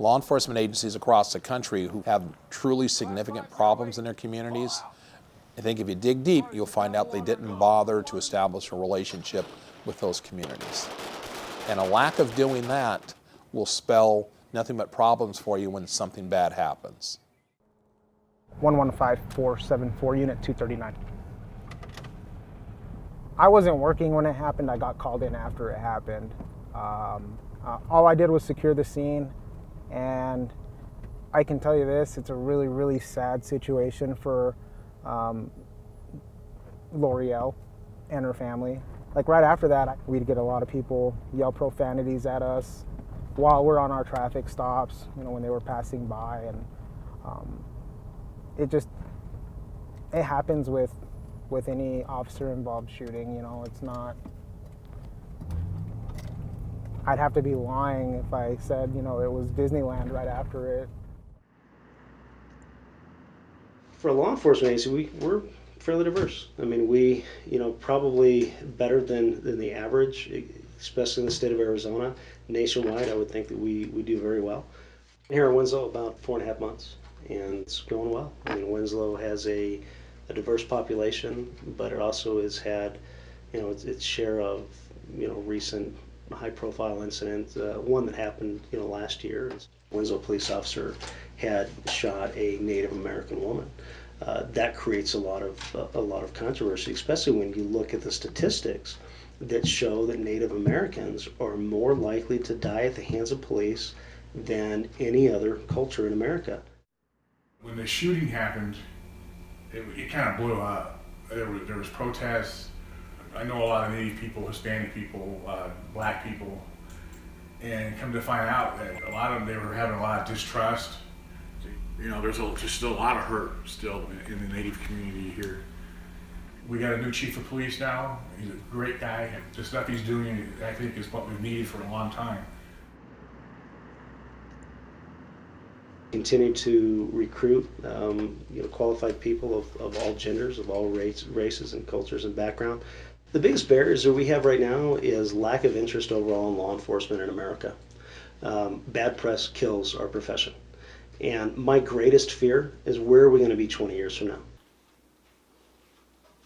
law enforcement agencies across the country who have truly significant problems in their communities, I think if you dig deep, you'll find out they didn't bother to establish a relationship with those communities. And a lack of doing that will spell nothing but problems for you when something bad happens. 115474, Unit 239. I wasn't working when it happened. I got called in after it happened. All I did was secure the scene, and I can tell you this, it's a really, really sad situation for L'Oreal and her family. Like right after that, we'd get a lot of people yell profanities at us while we're on our traffic stops, you know, when they were passing by, and it happens with any officer-involved shooting. You know, it's not. I'd have to be lying if I said, you know, it was Disneyland right after it. For a law enforcement agency, we're fairly diverse. I mean, we, you know, probably better than the average, especially in the state of Arizona. Nationwide, I would think that we do very well. Here in Winslow, about 4.5 months, and it's going well. I mean, Winslow has a diverse population, but it also has had, you know, its share of, you know, recent high-profile incidents. One that happened, you know, last year. Winslow police officer had shot a Native American woman. That creates a lot of controversy, especially when you look at the statistics that show that Native Americans are more likely to die at the hands of police than any other culture in America. When the shooting happened, it kind of blew up. There was protests. I know a lot of Native people, Hispanic people, black people, and come to find out that a lot of them, they were having a lot of distrust. You know, there's just still a lot of hurt still in the Native community here. We got a new chief of police now. He's a great guy. The stuff he's doing, I think, is what we've needed for a long time. Continue to recruit you know, qualified people of all genders, of all races and cultures and background. The biggest barriers that we have right now is lack of interest overall in law enforcement in America. Bad press kills our profession. And my greatest fear is where are we going to be 20 years from now?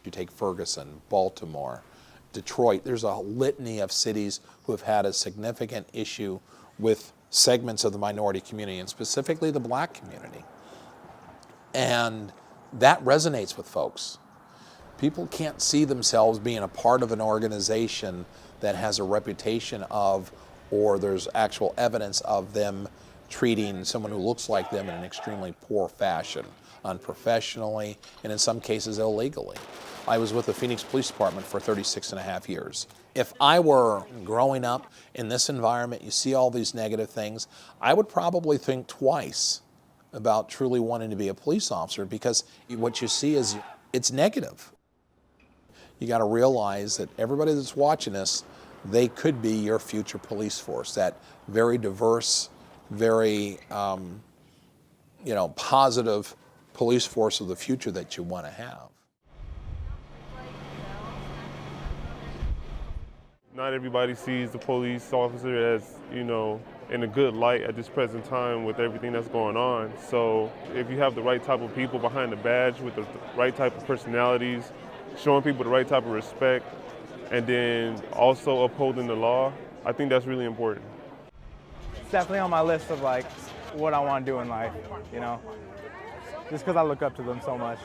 You take Ferguson, Baltimore, Detroit, there's a litany of cities who have had a significant issue with segments of the minority community, and specifically the black community. And that resonates with folks. People can't see themselves being a part of an organization that has a reputation of, or there's actual evidence of them treating someone who looks like them in an extremely poor fashion, unprofessionally, and in some cases illegally. I was with the Phoenix Police Department for 36.5 years. If I were growing up in this environment, you see all these negative things, I would probably think twice about truly wanting to be a police officer, because what you see is it's negative. You got to realize that everybody that's watching this, they could be your future police force, that very diverse, very you know, positive police force of the future that you want to have. Not everybody sees the police officer as, you know, in a good light at this present time with everything that's going on. So if you have the right type of people behind the badge with the right type of personalities, showing people the right type of respect, and then also upholding the law, I think that's really important. It's definitely on my list of like what I want to do in life, you know, just because I look up to them so much.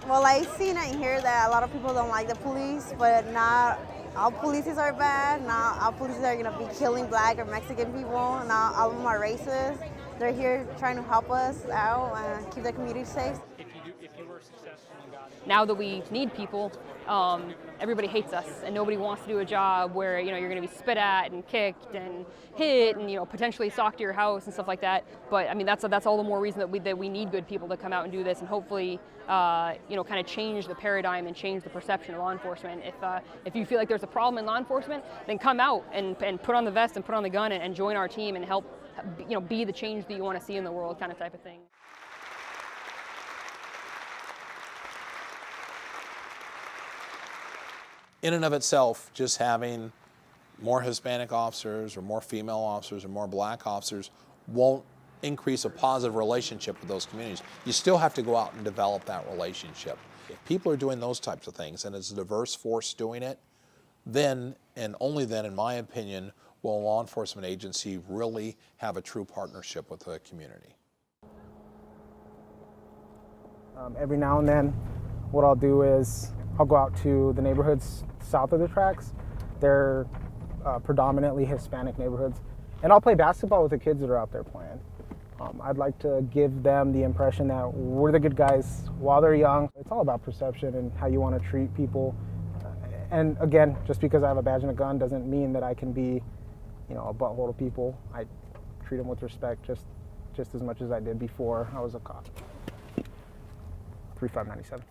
Well, I see and I hear that a lot of people don't like the police, but not all polices are bad. Not all polices are going to be killing black or Mexican people. Not all of them are racist. They're here trying to help us out and keep the community safe. If you were successful and got it. Now that we need people, everybody hates us, and nobody wants to do a job where, you know, you're going to be spit at and kicked and hit and, you know, potentially socked to your house and stuff like that. But I mean, that's all the more reason that we need good people to come out and do this, and hopefully, you know, kind of change the paradigm and change the perception of law enforcement. If you feel like there's a problem in law enforcement, then come out and put on the vest and put on the gun and join our team and help, you know, be the change that you want to see in the world, kind of type of thing. In and of itself, just having more Hispanic officers or more female officers or more black officers won't increase a positive relationship with those communities. You still have to go out and develop that relationship. If people are doing those types of things and it's a diverse force doing it, then and only then, in my opinion, will a law enforcement agency really have a true partnership with the community. Every now and then, what I'll do is I'll go out to the neighborhoods south of the tracks. They're predominantly Hispanic neighborhoods. And I'll play basketball with the kids that are out there playing. I'd like to give them the impression that we're the good guys while they're young. It's all about perception and how you want to treat people. And again, just because I have a badge and a gun doesn't mean that I can be, a butthole to people. I treat them with respect just as much as I did before I was a cop. 3597.